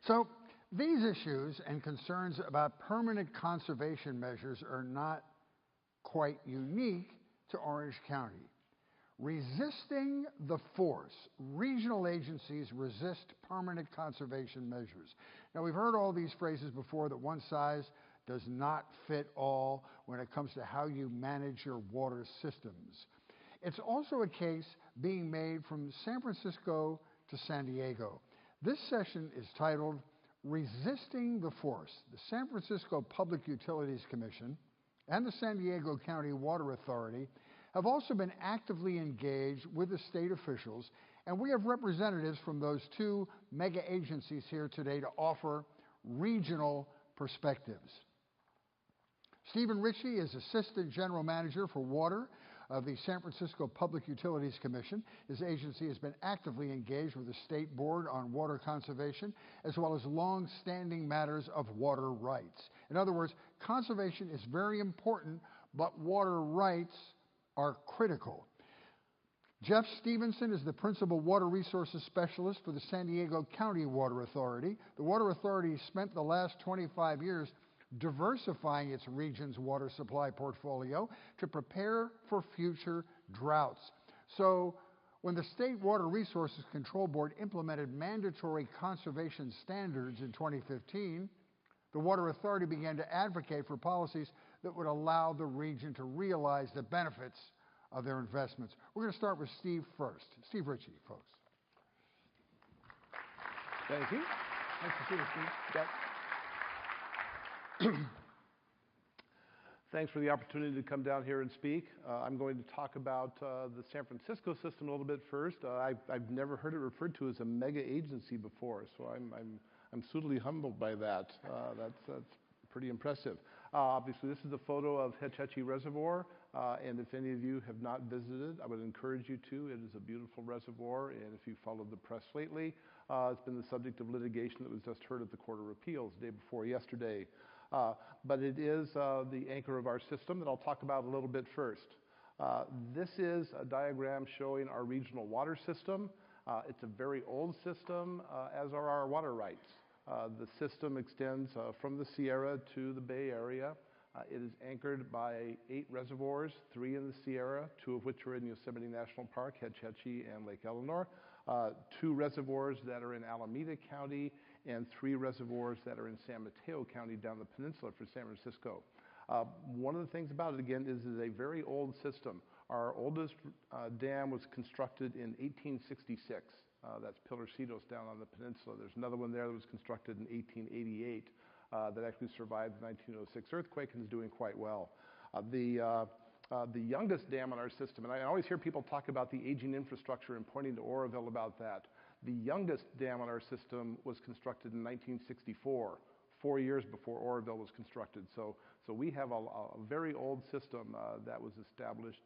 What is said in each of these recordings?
So these issues and concerns about permanent conservation measures are not quite unique to Orange County. Resisting the force, regional agencies resist permanent conservation measures. Now, we've heard all these phrases before, that one size does not fit all when it comes to how you manage your water systems. It's also a case being made from San Francisco to San Diego. This session is titled Resisting the Force. The San Francisco Public Utilities Commission and the San Diego County Water Authority have also been actively engaged with the state officials, and we have representatives from those two mega agencies here today to offer regional perspectives. Stephen Ritchie is Assistant General Manager for Water of the San Francisco Public Utilities Commission. His agency has been actively engaged with the State Board on Water Conservation, as well as long-standing matters of water rights. In other words, conservation is very important, but water rights are critical. Jeff Stephenson is the Principal Water Resources Specialist for the San Diego County Water Authority. The Water Authority spent the last 25 years diversifying its region's water supply portfolio to prepare for future droughts. So when the State Water Resources Control Board implemented mandatory conservation standards in 2015, the Water Authority began to advocate for policies that would allow the region to realize the benefits of their investments. We're going to start with Steve first. Steve Ritchie, folks. Thank you. Nice to see you, Steve. Yep. Thanks for the opportunity to come down here and speak. I'm going to talk about the San Francisco system a little bit first. I've never heard it referred to as a mega agency before, so I'm suitably humbled by that. That's pretty impressive. Obviously, this is a photo of Ritchie Reservoir, and if any of you have not visited, I would encourage you to. It is a beautiful reservoir, and if you followed the press lately, it's been the subject of litigation that was just heard at the Court of Appeals the day before yesterday. But it is the anchor of our system that I'll talk about a little bit first. This is a diagram showing our regional water system. It's a very old system, as are our water rights. The system extends from the Sierra to the Bay Area. It is anchored by 8 reservoirs, 3 in the Sierra, 2 of which are in Yosemite National Park, Ritchie and Lake Eleanor, 2 reservoirs that are in Alameda County, and 3 reservoirs that are in San Mateo County down the peninsula for San Francisco. One of the things about it, again, is it's a very old system. Our oldest dam was constructed in 1866. That's Pilarcitos down on the peninsula. There's another one there that was constructed in 1888 that actually survived the 1906 earthquake and is doing quite well. The youngest dam on our system, and I always hear people talk about the aging infrastructure and pointing to Oroville about that. The youngest dam on our system was constructed in 1964, 4 years before Oroville was constructed. So we have a very old system that was established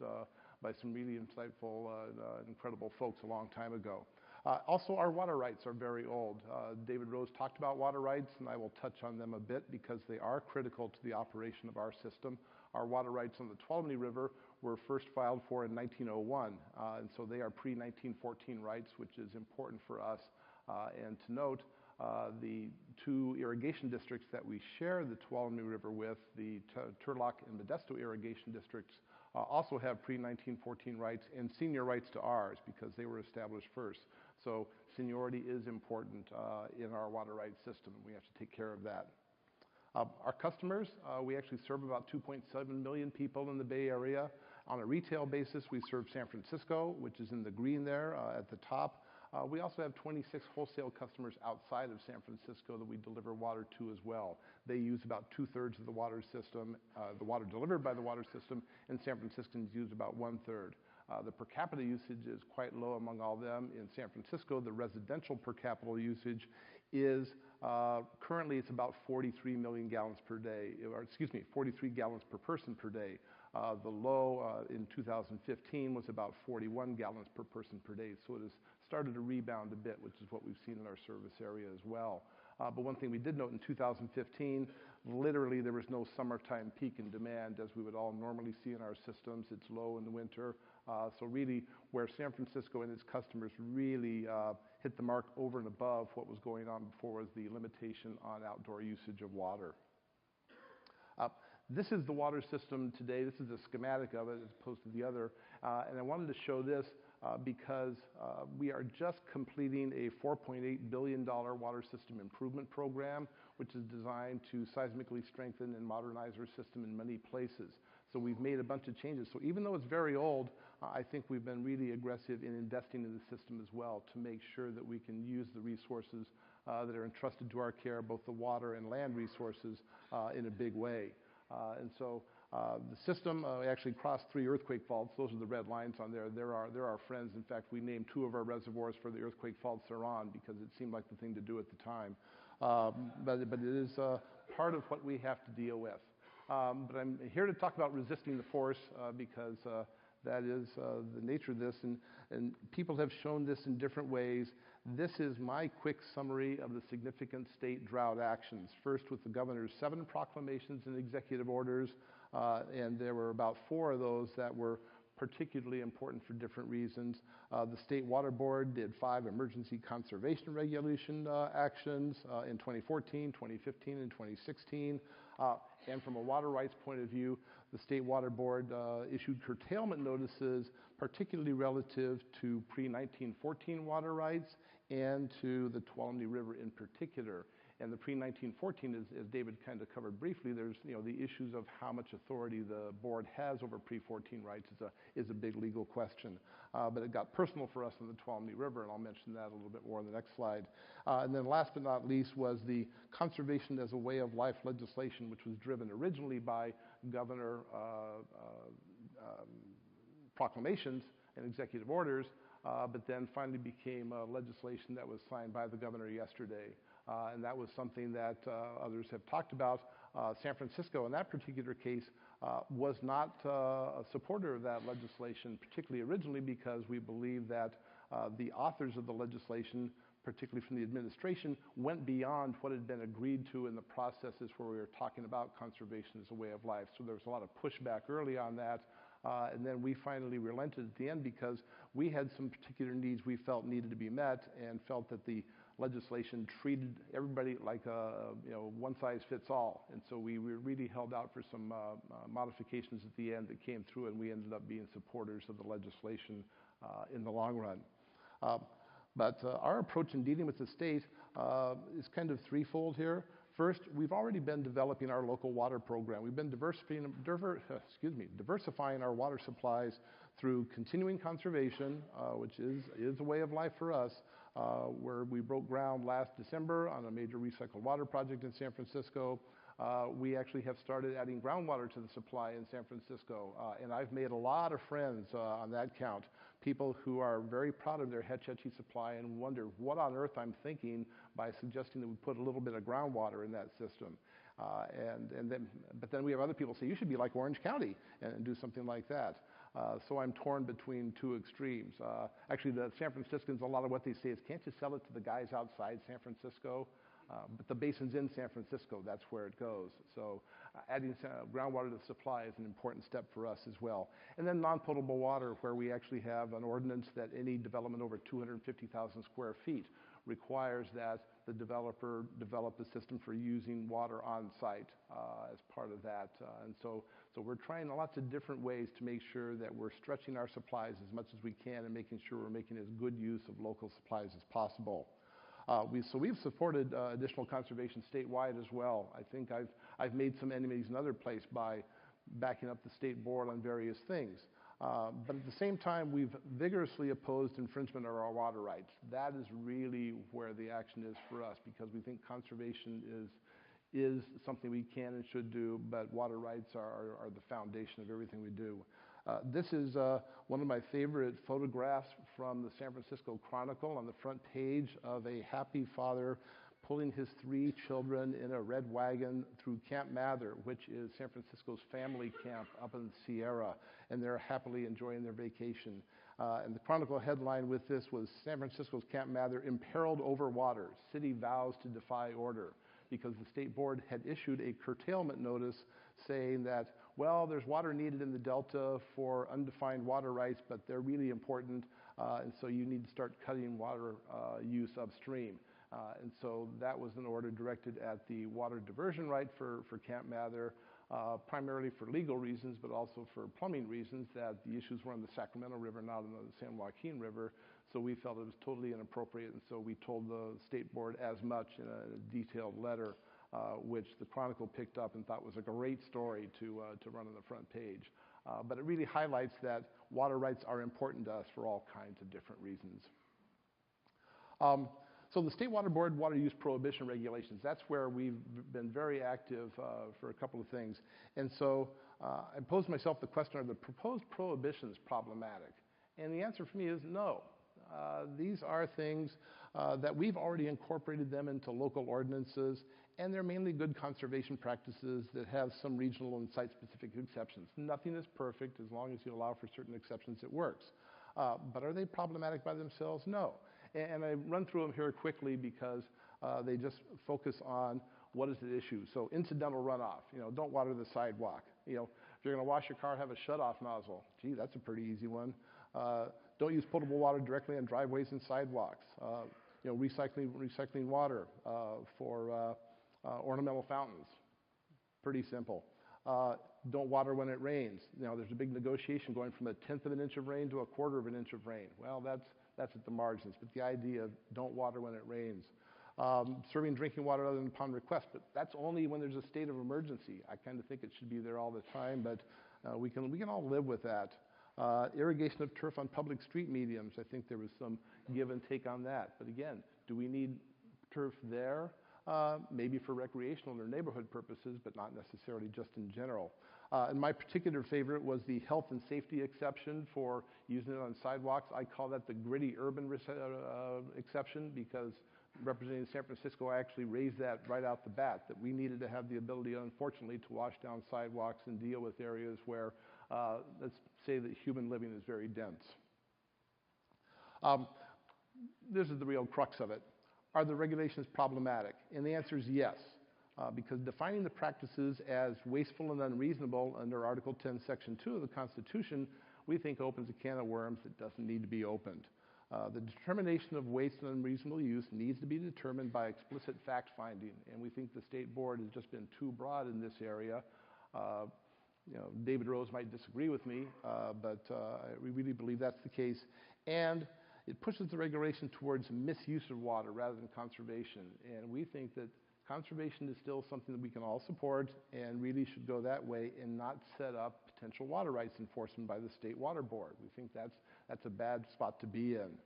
by some really insightful, incredible folks a long time ago. Also, our water rights are very old. David Rose talked about water rights, and I will touch on them a bit because they are critical to the operation of our system. Our water rights on the Tuolumne River were first filed for in 1901, and so they are pre-1914 rights, which is important for us. And to note, the 2 irrigation districts that we share the Tuolumne River with, the Turlock and Modesto irrigation districts, also have pre-1914 rights and senior rights to ours because they were established first. So seniority is important in our water rights system, and we have to take care of that. Our customers, we actually serve about 2.7 million people in the Bay Area. On a retail basis, we serve San Francisco, which is in the green there at the top. We also have 26 wholesale customers outside of San Francisco that we deliver water to as well. They use about 2/3 of the water system, the water delivered by the water system, and San Franciscans use about 1/3. The per capita usage is quite low among all of them. In San Francisco, the residential per capita usage is currently it's about 43 million gallons per day, or excuse me, 43 gallons per person per day. The low in 2015 was about 41 gallons per person per day, so it has started to rebound a bit, which is what we've seen in our service area as well. But one thing we did note in 2015, literally there was no summertime peak in demand as we would all normally see in our systems. It's low in the winter, So really, where San Francisco and its customers really hit the mark over and above what was going on before was the limitation on outdoor usage of water. This is the water system today. This is a schematic of it as opposed to the other. And I wanted to show this because we are just completing a $4.8 billion water system improvement program, which is designed to seismically strengthen and modernize our system in many places. So we've made a bunch of changes. So even though it's very old, I think we've been really aggressive in investing in the system as well to make sure that we can use the resources that are entrusted to our care, both the water and land resources, in a big way. The system actually crossed 3 earthquake faults. Those are the red lines on there. They're our friends. In fact, we named 2 of our reservoirs for the earthquake faults they're on because it seemed like the thing to do at the time. But it is part of what we have to deal with. But I'm here to talk about resisting the force because that is the nature of this, and people have shown this in different ways. This is my quick summary of the significant state drought actions. First, with the governor's 7 proclamations and executive orders, and there were about 4 of those that were particularly important for different reasons. The State Water Board did 5 emergency conservation regulation actions in 2014, 2015, and 2016. And from a water rights point of view, the State Water Board issued curtailment notices, particularly relative to pre-1914 water rights and to the Tuolumne River in particular. And the pre-1914, as David kind of covered briefly, there's the issues of how much authority the board has over pre-14 rights is a big legal question. But it got personal for us in the Tuolumne River, and I'll mention that a little bit more on the next slide. And then last but not least was the conservation as a way of life legislation, which was driven originally by governor proclamations and executive orders, but then finally became legislation that was signed by the governor yesterday. And that was something that others have talked about. San Francisco, in that particular case, was not a supporter of that legislation, particularly originally because we believe that the authors of the legislation, particularly from the administration, went beyond what had been agreed to in the processes where we were talking about conservation as a way of life. So there was a lot of pushback early on that. And then we finally relented at the end because we had some particular needs we felt needed to be met and felt that the legislation treated everybody like one size fits all. And so we really held out for some modifications at the end that came through, and we ended up being supporters of the legislation in the long run. But our approach in dealing with the state is kind of threefold here. First, we've already been developing our local water program. We've been diversifying our water supplies through continuing conservation, which is a way of life for us, where we broke ground last December on a major recycled water project in San Francisco. We actually have started adding groundwater to the supply in San Francisco, and I've made a lot of friends on that count, people who are very proud of their Hetch Hetchy supply and wonder what on earth I'm thinking by suggesting that we put a little bit of groundwater in that system. But then we have other people say, you should be like Orange County and do something like that. So I'm torn between 2 extremes. Actually, the San Franciscans, a lot of what they say is, can't you sell it to the guys outside San Francisco? But the basin's in San Francisco, that's where it goes. So adding groundwater to the supply is an important step for us as well. And then non-potable water, where we actually have an ordinance that any development over 250,000 square feet requires that the developer develop a system for using water on site as part of that. And so we're trying lots of different ways to make sure that we're stretching our supplies as much as we can and making sure we're making as good use of local supplies as possible. We've supported additional conservation statewide as well. I think I've made some enemies in other places by backing up the state board on various things. But at the same time, we've vigorously opposed infringement of our water rights. That is really where the action is for us, because we think conservation is something we can and should do, but water rights are the foundation of everything we do. This is one of my favorite photographs from the San Francisco Chronicle, on the front page of a happy father pulling his 3 children in a red wagon through Camp Mather, which is San Francisco's family camp up in the Sierra, and they're happily enjoying their vacation. And the Chronicle headline with this was, San Francisco's Camp Mather imperiled over water, city vows to defy order, because the state board had issued a curtailment notice saying that well, there's water needed in the Delta for undefined water rights, but they're really important, and so you need to start cutting water use upstream. And so that was an order directed at the water diversion right for Camp Mather, primarily for legal reasons, but also for plumbing reasons, that the issues were on the Sacramento River, not on the San Joaquin River. So we felt it was totally inappropriate, and so we told the state board as much in a detailed letter, which the Chronicle picked up and thought was a great story to run on the front page. But it really highlights that water rights are important to us for all kinds of different reasons. So the State Water Board water use prohibition regulations, that's where we've been very active for a couple of things. And so I posed myself the question, are the proposed prohibitions problematic? And the answer for me is no. These are things that we've already incorporated them into local ordinances, and they're mainly good conservation practices that have some regional and site-specific exceptions. Nothing is perfect. As long as you allow for certain exceptions, it works. But are they problematic by themselves? No. And I run through them here quickly because they just focus on what is the issue. So incidental runoff, don't water the sidewalk. If you're going to wash your car, have a shut-off nozzle. Gee, that's a pretty easy one. Don't use potable water directly on driveways and sidewalks. Recycling water for ornamental fountains. Pretty simple. Don't water when it rains. There's a big negotiation going from 1/10 of an inch of rain to 1/4 of an inch of rain. Well, that's at the margins, but the idea of don't water when it rains. Serving drinking water other than upon request, but that's only when there's a state of emergency. I kind of think it should be there all the time, but we can all live with that. Irrigation of turf on public street mediums. I think there was some give and take on that. But again, do we need turf there? Maybe for recreational or neighborhood purposes, but not necessarily just in general. And my particular favorite was the health and safety exception for using it on sidewalks. I call that the gritty urban exception because Representative San Francisco actually raised that right out the bat, that we needed to have the ability, unfortunately, to wash down sidewalks and deal with areas where, let's say that human living is very dense. This is the real crux of it. Are the regulations problematic? And the answer is yes, because defining the practices as wasteful and unreasonable under Article 10, Section 2 of the Constitution, we think opens a can of worms that doesn't need to be opened. The determination of waste and unreasonable use needs to be determined by explicit fact-finding, and we think the State Board has just been too broad in this area. David Rose might disagree with me, but we really believe that's the case. And it pushes the regulation towards misuse of water rather than conservation. And we think that conservation is still something that we can all support and really should go that way and not set up potential water rights enforcement by the State Water Board. We think that's a bad spot to be in.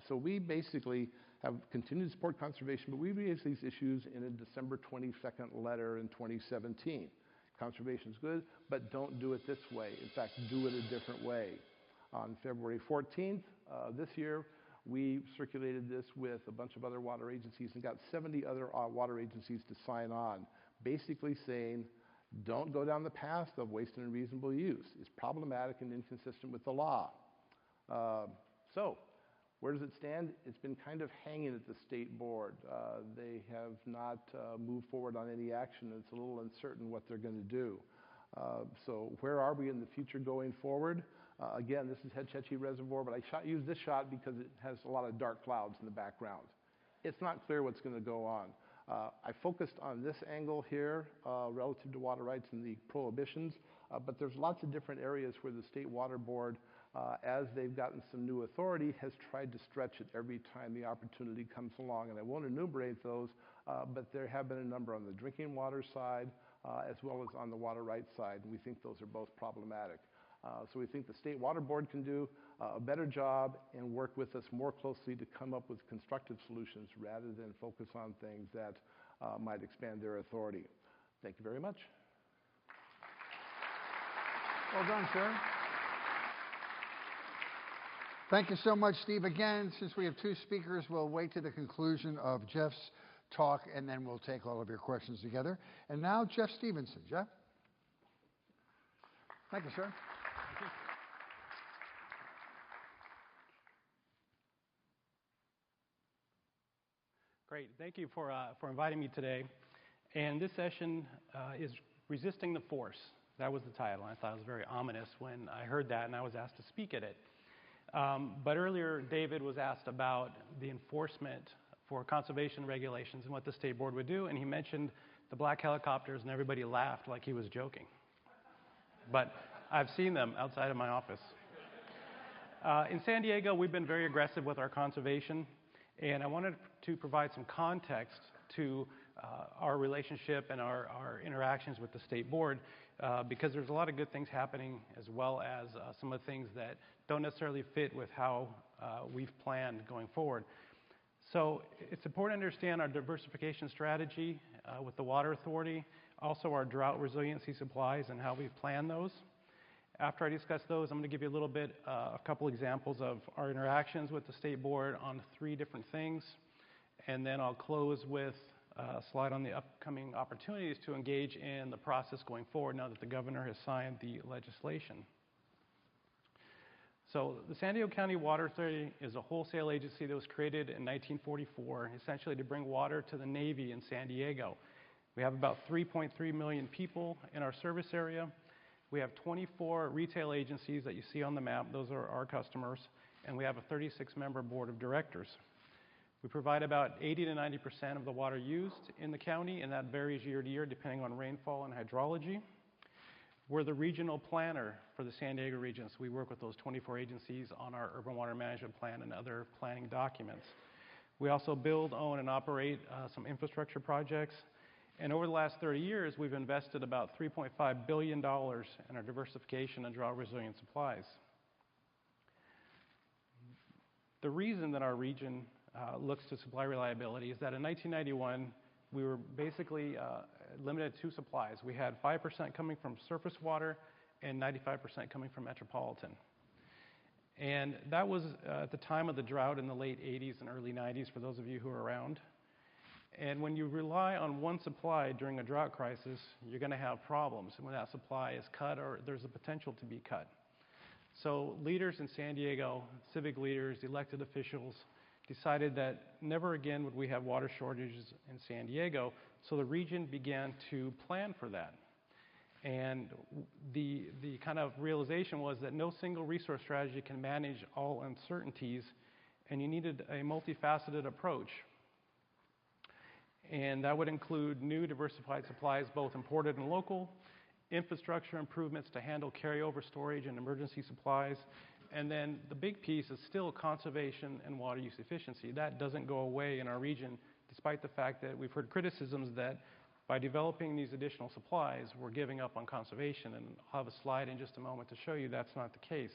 So we basically have continued to support conservation, but we raised these issues in a December 22nd letter in 2017. Conservation is good, but don't do it this way. In fact, do it a different way. On February 14th this year, we circulated this with a bunch of other water agencies and got 70 other water agencies to sign on, basically saying, don't go down the path of waste and unreasonable use. It's problematic and inconsistent with the law. So, where does it stand? It's been kind of hanging at the State Board. They have not moved forward on any action. It's a little uncertain what they're going to do. So where are we in the future going forward? Again, this is Hetch Hetchy Reservoir, but I used this shot because it has a lot of dark clouds in the background. It's not clear what's going to go on. I focused on this angle here relative to water rights and the prohibitions, but there's lots of different areas where the State Water Board, as they've gotten some new authority, has tried to stretch it every time the opportunity comes along. And I won't enumerate those, but there have been a number on the drinking water side as well as on the water rights side, and we think those are both problematic. So we think the State Water Board can do a better job and work with us more closely to come up with constructive solutions rather than focus on things that might expand their authority. Thank you very much. Well done, sir. Thank you so much, Steve. Again, since we have two speakers, we'll wait to the conclusion of Jeff's talk, and then we'll take all of your questions together. And now, Jeff Stephenson. Jeff? Thank you, sir. Great. Thank you for inviting me today. And this session is resisting the force That was the title. I thought it was very ominous when I heard that and I was asked to speak at it. But earlier, David was asked about the enforcement for conservation regulations and what the State Board would do, and he mentioned the black helicopters, and everybody laughed like he was joking. But I've seen them outside of my office. In San Diego, we've been very aggressive with our conservation, and I wanted to provide some context to our relationship and our interactions with the State Board, because there's a lot of good things happening, as well as some of the things that don't necessarily fit with how we've planned going forward. So it's important to understand our diversification strategy with the Water Authority, also our drought resiliency supplies and how we've planned those. After I discuss those, I'm going to give you a little bit, a couple examples of our interactions with the State Board on 3 different things, and then I'll close with a slide on the upcoming opportunities to engage in the process going forward now that the governor has signed the legislation. So the San Diego County Water Authority is a wholesale agency that was created in 1944, essentially to bring water to the Navy in San Diego. We have about 3.3 million people in our service area. We have 24 retail agencies that you see on the map. Those are our customers. And we have a 36-member board of directors. We provide about 80 to 90% of the water used in the county, and that varies year to year depending on rainfall and hydrology. We're the regional planner for the San Diego region, so we work with those 24 agencies on our urban water management plan and other planning documents. We also build, own, and operate some infrastructure projects. And over the last 30 years, we've invested about $3.5 billion in our diversification and drought resilient supplies. The reason that our region looks to supply reliability is that in 1991, we were basically limited to 2 supplies. We had 5% coming from surface water and 95% coming from metropolitan. And that was at the time of the drought in the late 80s and early 90s, for those of you who are around. And when you rely on one supply during a drought crisis, you're going to have problems when that supply is cut or there's a potential to be cut. So leaders in San Diego, civic leaders, elected officials, decided that never again would we have water shortages in San Diego, so the region began to plan for that. And the kind of realization was that no single resource strategy can manage all uncertainties, and you needed a multifaceted approach. And that would include new diversified supplies, both imported and local, infrastructure improvements to handle carryover storage and emergency supplies, and then the big piece is still conservation and water use efficiency. That doesn't go away in our region, despite the fact that we've heard criticisms that by developing these additional supplies, we're giving up on conservation. And I'll have a slide in just a moment to show you that's not the case.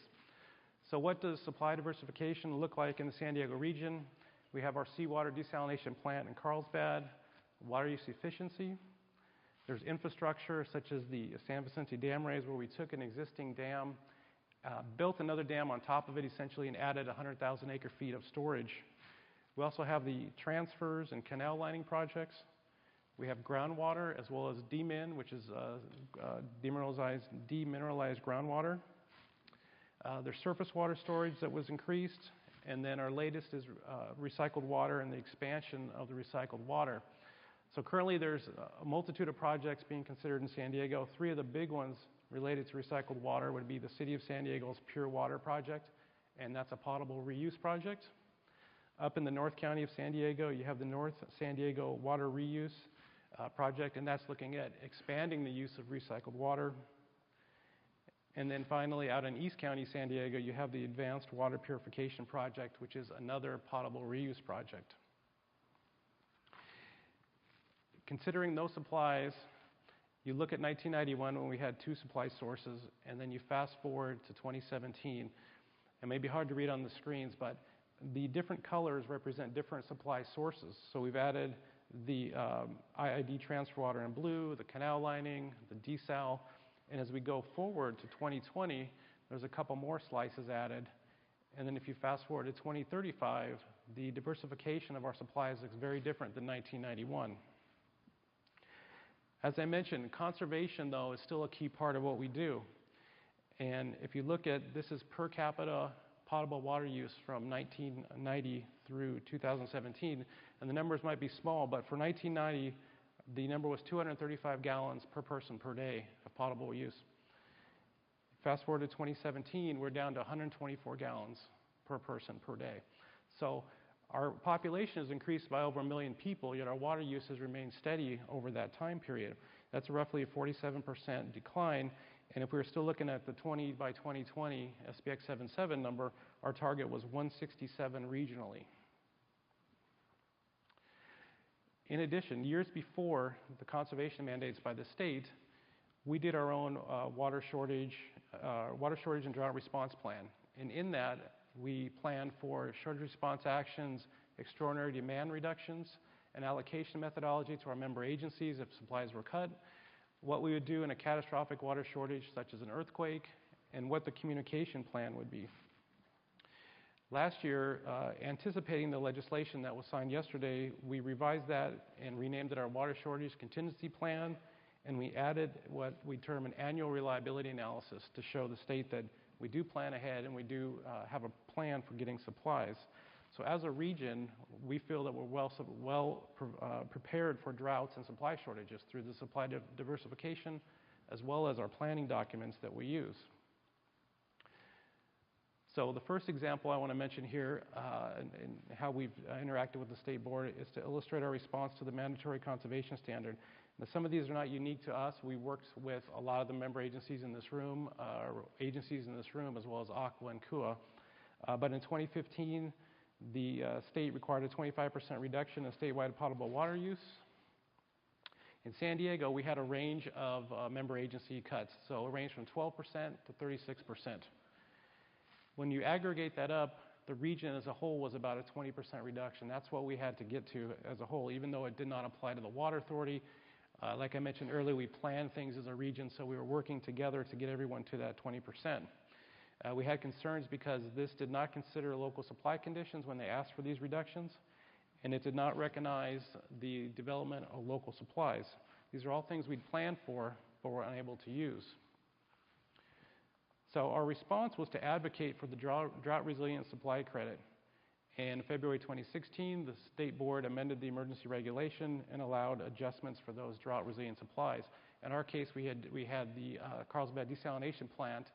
So what does supply diversification look like in the San Diego region? We have our seawater desalination plant in Carlsbad, water use efficiency. There's infrastructure such as the San Vicente Dam raise, where we took an existing dam, built another dam on top of it essentially, and added 100,000 acre feet of storage. We also have the transfers and canal lining projects. We have groundwater as well as DMIN, which is demineralized groundwater. There's surface water storage that was increased, and then our latest is recycled water and the expansion of the recycled water. So currently there's a multitude of projects being considered in San Diego. 3 of the big ones related to recycled water would be the City of San Diego's Pure Water Project, and that's a potable reuse project. Up in the North County of San Diego, you have the North San Diego Water Reuse Project, and that's looking at expanding the use of recycled water. And then finally, out in East County, San Diego, you have the Advanced Water Purification Project, which is another potable reuse project. Considering those supplies, you look at 1991 when we had 2 supply sources, and then you fast forward to 2017. It may be hard to read on the screens, but the different colors represent different supply sources. So we've added the IID transfer water in blue, the canal lining, the desal, and as we go forward to 2020, there's a couple more slices added. And then if you fast forward to 2035, the diversification of our supplies looks very different than 1991. As I mentioned, conservation, though, is still a key part of what we do. And if you look at, this is per capita potable water use from 1990 through 2017, and the numbers might be small, but for 1990, the number was 235 gallons per person per day of potable use. Fast forward to 2017, we're down to 124 gallons per person per day. So our population has increased by over 1 million people, yet our water use has remained steady over that time period. That's roughly a 47% decline. And if we were still looking at the 20 by 2020 SPX 77 number, our target was 167 regionally. In addition, years before the conservation mandates by the state, we did our own water shortage and drought response plan. And in that, we planned for shortage response actions, extraordinary demand reductions, an allocation methodology to our member agencies if supplies were cut, what we would do in a catastrophic water shortage such as an earthquake, and what the communication plan would be. Last year, anticipating the legislation that was signed yesterday, we revised that and renamed it our Water Shortage Contingency Plan, and we added what we term an annual reliability analysis to show the state that we do plan ahead and we do have a plan for getting supplies. So as a region, we feel that we're well prepared for droughts and supply shortages through the supply diversification as well as our planning documents that we use. So the first example I want to mention here and how we've interacted with the State Board is to illustrate our response to the mandatory conservation standard. Now, some of these are not unique to us. We worked with a lot of the member agencies in this room, as well as Aqua and KUA. But in 2015, the state required a 25% reduction in statewide potable water use. In San Diego, we had a range of member agency cuts, so a range from 12% to 36%. When you aggregate that up, the region as a whole was about a 20% reduction. That's what we had to get to as a whole, even though it did not apply to the Water Authority. Like I mentioned earlier, we planned things as a region, so we were working together to get everyone to that 20%. We had concerns because this did not consider local supply conditions when they asked for these reductions, and it did not recognize the development of local supplies. These are all things we'd planned for, but were unable to use. So our response was to advocate for the drought resilient supply credit. In February 2016, the State Board amended the emergency regulation and allowed adjustments for those drought resilient supplies. In our case, we had the Carlsbad desalination plant,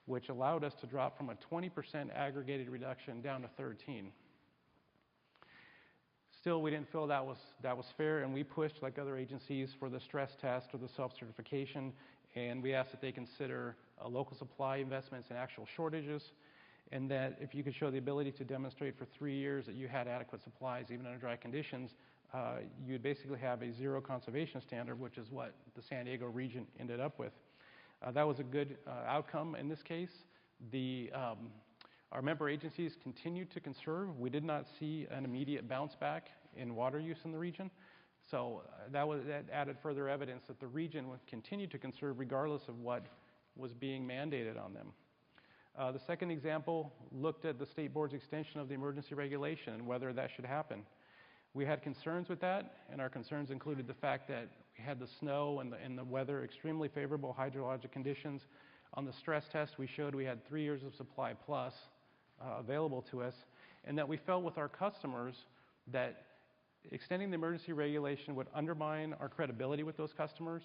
which allowed us to drop from a 20% aggregated reduction down to 13%. Still, we didn't feel that was fair, and we pushed, like other agencies, for the stress test or the self-certification, and we asked that they consider local supply investments in actual shortages, and that if you could show the ability to demonstrate for 3 years that you had adequate supplies, even under dry conditions, you'd basically have a zero conservation standard, which is what the San Diego region ended up with. That was a good outcome in this case. Our member agencies continued to conserve. We did not see an immediate bounce back in water use in the region. So that added further evidence that the region would continue to conserve regardless of what was being mandated on them. The second example looked at the State Board's extension of the emergency regulation and whether that should happen. We had concerns with that, and our concerns included the fact that we had the snow and the weather, extremely favorable hydrologic conditions. On the stress test, we showed we had 3 years of supply plus available to us, and that we felt with our customers that extending the emergency regulation would undermine our credibility with those customers.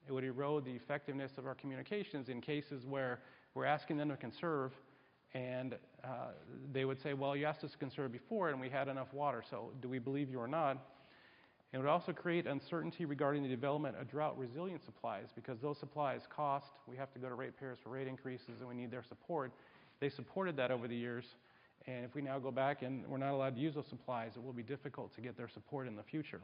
It would erode the effectiveness of our communications in cases where we're asking them to conserve, and they would say, well, you asked us to conserve before and we had enough water, so do we believe you or not? It would also create uncertainty regarding the development of drought resilient supplies, because those supplies cost. We have to go to ratepayers for rate increases, and we need their support. They supported that over the years, and if we now go back and we're not allowed to use those supplies, it will be difficult to get their support in the future.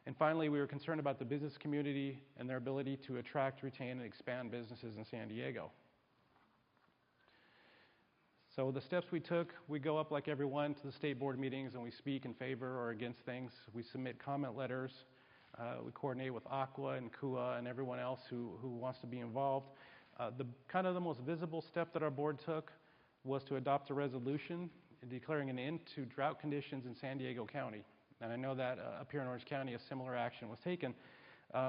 And finally, we were concerned about the business community and their ability to attract, retain, and expand businesses in San Diego. So the steps we took, we go up like everyone to the State Board meetings and we speak in favor or against things. We submit comment letters. We coordinate with Aqua and KUA and everyone else who wants to be involved. The most visible step that our board took was to adopt a resolution declaring an end to drought conditions in San Diego County. And I know that up here in Orange County, a similar action was taken.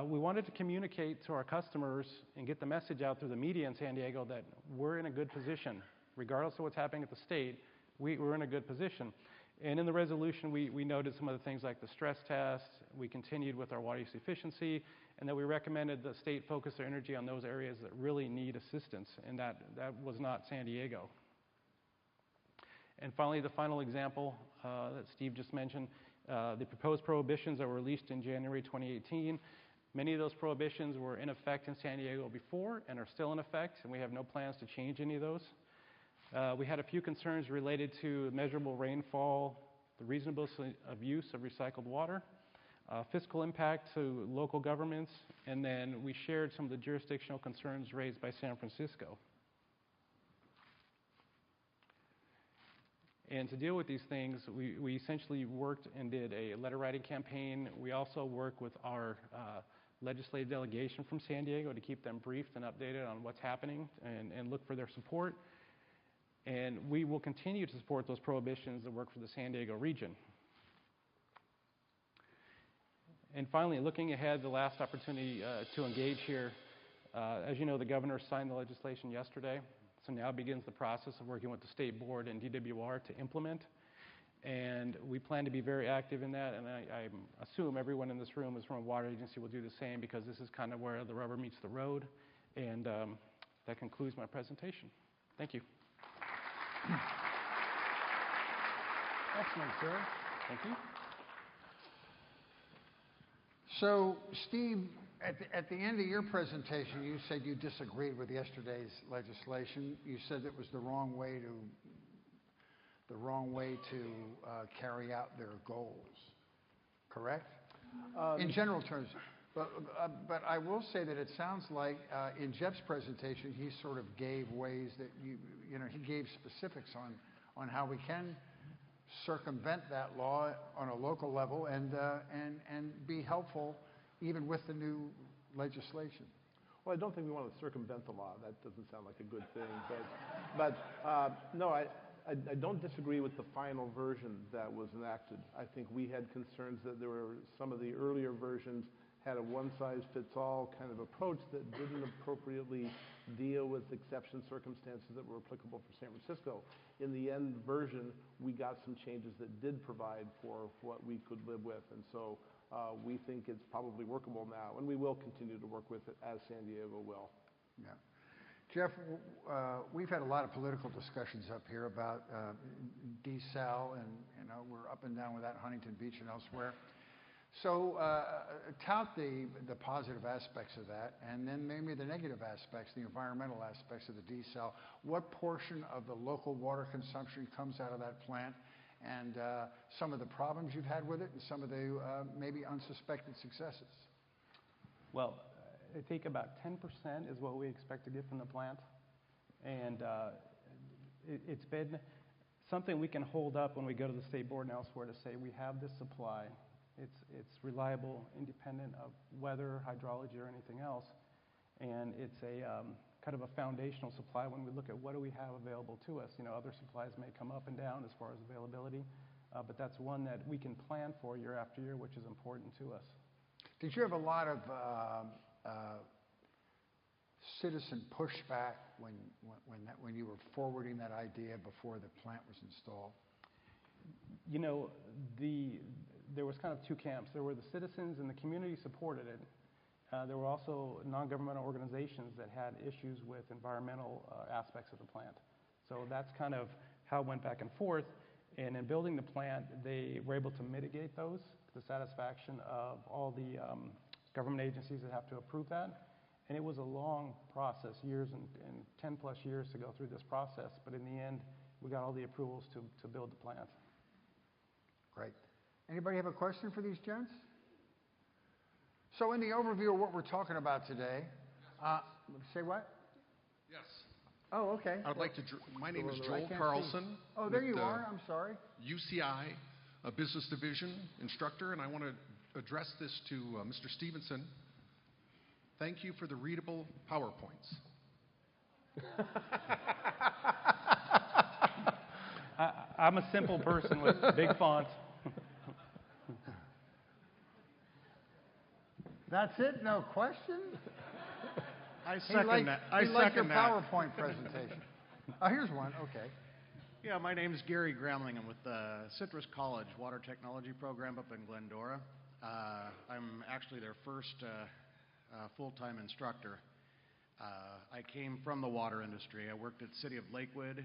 We wanted to communicate to our customers and get the message out through the media in San Diego that we're in a good position. Regardless of what's happening at the state, we're in a good position. And in the resolution, we noted some of the things like the stress test. We continued with our water use efficiency, and that we recommended the state focus their energy on those areas that really need assistance, and that was not San Diego. And finally, the final example that Steve just mentioned, the proposed prohibitions that were released in January 2018. Many of those prohibitions were in effect in San Diego before and are still in effect, and we have no plans to change any of those. We had a few concerns related to measurable rainfall, the reasonableness of use of recycled water, fiscal impact to local governments, and then we shared some of the jurisdictional concerns raised by San Francisco. And to deal with these things, we essentially worked and did a letter writing campaign. We also worked with our legislative delegation from San Diego to keep them briefed and updated on what's happening and look for their support. And we will continue to support those prohibitions that work for the San Diego region. And finally, looking ahead, the last opportunity to engage here, as you know, the governor signed the legislation yesterday. So now begins the process of working with the state board and DWR to implement. And we plan to be very active in that, and I assume everyone in this room is from a water agency will do the same, because this is kind of where the rubber meets the road. And that concludes my presentation. Thank you. Excellent, sir. Thank you. So, Steve, at the end of your presentation, you said you disagreed with yesterday's legislation. You said it was the wrong way to carry out their goals. Correct? In general terms. But I will say that it sounds like in Jeff's presentation, he sort of gave ways that he gave specifics on how we can circumvent that law on a local level and be helpful even with the new legislation. Well, I don't think we want to circumvent the law. That doesn't sound like a good thing. But no, I don't disagree with the final version that was enacted. I think we had concerns that there were some of the earlier versions had a one-size-fits-all kind of approach that didn't appropriately deal with exception circumstances that were applicable for San Francisco. In the end version, we got some changes that did provide for what we could live with, and so we think it's probably workable now, and we will continue to work with it as San Diego will. Yeah. Jeff, we've had a lot of political discussions up here about desal, and we're up and down with that in Huntington Beach and elsewhere. So tout the positive aspects of that, and then maybe the negative aspects, the environmental aspects of the desal. What portion of the local water consumption comes out of that plant, and some of the problems you've had with it, and some of the maybe unsuspected successes? Well, I think about 10% is what we expect to get from the plant, and it's been something we can hold up when we go to the state board and elsewhere to say we have this supply. It's reliable, independent of weather, hydrology, or anything else, and it's a kind of a foundational supply when we look at what do we have available to us. Other supplies may come up and down as far as availability, but that's one that we can plan for year after year, which is important to us. Did you have a lot of citizen pushback when you were forwarding that idea before the plant was installed? There was kind of two camps. There were the citizens, and the community supported it. There were also non-governmental organizations that had issues with environmental aspects of the plant. So that's kind of how it went back and forth. And in building the plant, they were able to mitigate those to the satisfaction of all the government agencies that have to approve that. And it was a long process, years and 10 plus years to go through this process. But in the end, we got all the approvals to build the plant. Great. Anybody have a question for these gents? So in the overview of what we're talking about today, say what? Yes. Oh, okay. I would like to, my name is Joel Carlson. Oh, there you are, I'm sorry. UCI, a business division instructor, and I want to address this to Mr. Stephenson. Thank you for the readable PowerPoints. I'm a simple person with big fonts. That's it? No question? I second that. He liked your PowerPoint presentation. Oh, here's one. Okay. Yeah, my name is Gary Gramling. I'm with the Citrus College Water Technology Program up in Glendora. I'm actually their first full-time instructor. I came from the water industry. I worked at City of Lakewood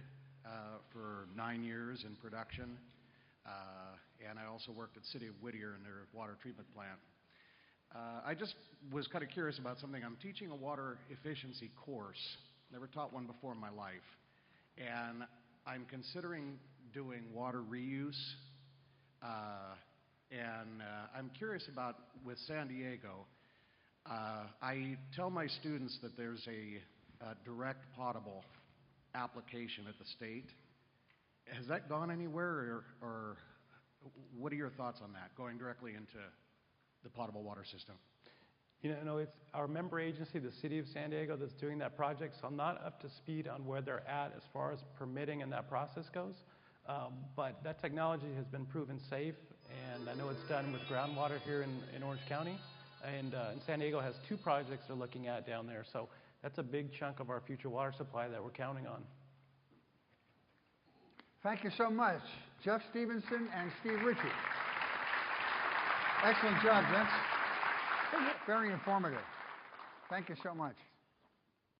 for 9 years in production, and I also worked at City of Whittier in their water treatment plant. I just was kind of curious about something. I'm teaching a water efficiency course. Never taught one before in my life. And I'm considering doing water reuse. I'm curious about, with San Diego, I tell my students that there's a direct potable application at the state. Has that gone anywhere, or what are your thoughts on that, going directly into the potable water system? You know, it's our member agency, the City of San Diego, that's doing that project, so I'm not up to speed on where they're at as far as permitting and that process goes. But that technology has been proven safe, and I know it's done with groundwater here in Orange County. And San Diego has 2 projects they're looking at down there, so that's a big chunk of our future water supply that we're counting on. Thank you so much, Jeff Stephenson and Steve Ritchie. Excellent job, gents. Very informative. Thank you so much.